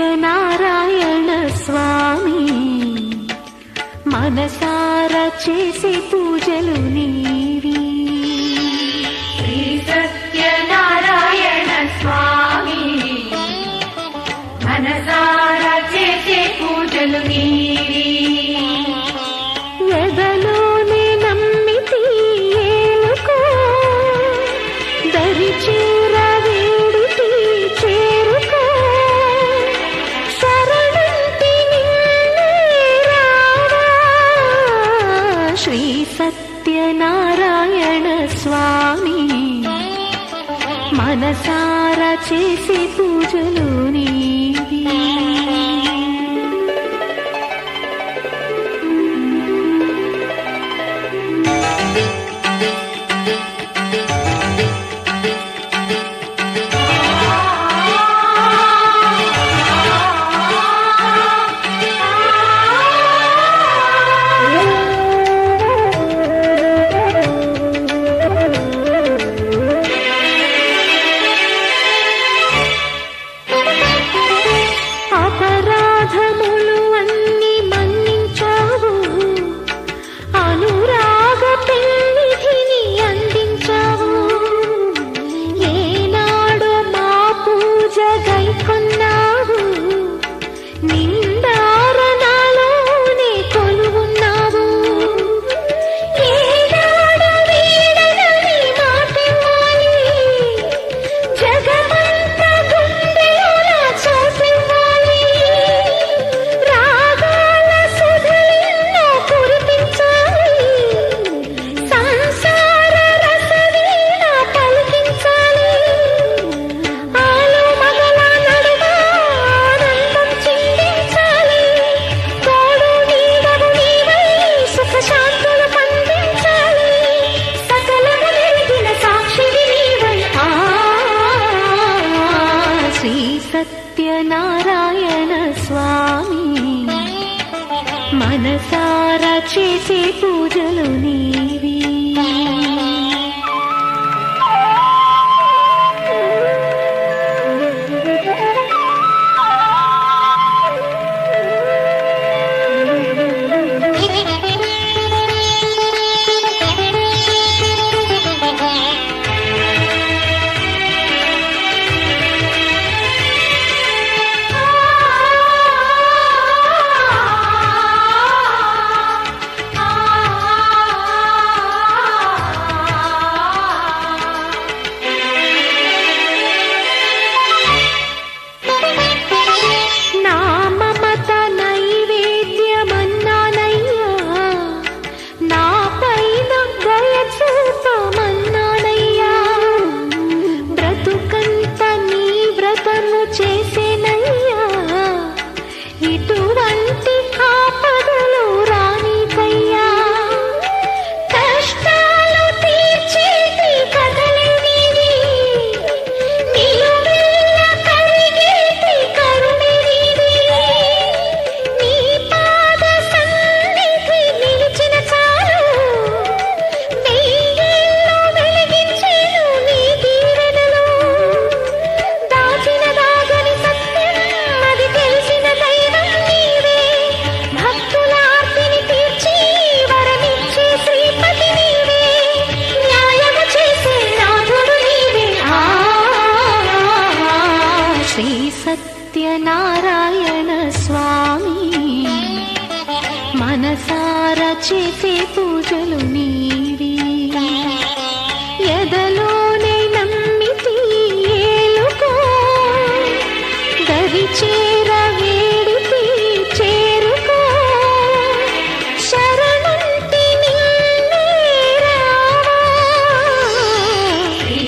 సత్యనారాయణ స్వామి మనసారా చేసే పూజలు నీవి. శ్రీ సత్యనారాయణ స్వామి మనసారా చేసే పూజలు నీవి. ఎదలోనే నమ్మితి ఏలుకో దరి చేర వేడితి చేరుకో శరణంటి నిన్నే రావా. శ్రీ సత్యనారాయణ స్వామి మనసారా చేసే పూజలు నీవి. అపరాధములు అన్ని మన్నించావు, అనురాగ పెన్నిధిని అందించావు. ఏనాడు మా పూజ గైకొన్నావు, నిందారణలోనే కొలువున్నావు. ఏనాడు వీడనని మాటివ్వాలి, జగమంత గుండెల చోటివ్వాలి. రాగాల సుధలెన్నో కురిపించాలి, సంసార రసవీణ పలికించాలి. ఆలు మగల నడుమ ఆనందం చిందించాలి. తోడు నీడవు నీవై సుఖ శాంతులు పండించాలి. సకలము నెరిగిన సాక్షివి నీవై. శ్రీ సత్యనారాయణ స్వామి మనసారా చేసే పూజలు నీవి. నా మమత నైవేద్యమన్నానయ్యా, నా పైన దయ చూపమన్నానయ్యా. బ్రతుకంత నీ వ్రతము చేసేనయ్యా, ఇటువంటి ఆపదలు రానికయ్యా. కష్టాలు తీర్చేటి కథలే నీవి, నిలువెల్ల కరిగేటి కరుణే నీవి. నీ పాద సన్నిధి నిలిచిన చాలు, వెయ్యేళ్ళు వెలిగించేను నీ దీవెనలు. దాచిన దాగని సత్యం అది తెలిసిన దైవం నీవే. భక్తుల ఆర్తిని తీర్చి వరమిచ్చే శ్రీపతి నీవే. న్యాయము చేసే నాథుడు నీవే. శ్రీ సత్యనారాయణ స్వామి మనసారా చేసే పూజలు నీవి. ఎదలోనే నమ్మితి ఏలుకో దరి చేర వేడితి చేరుకో శరణంటి నిన్నే రావా. శ్రీ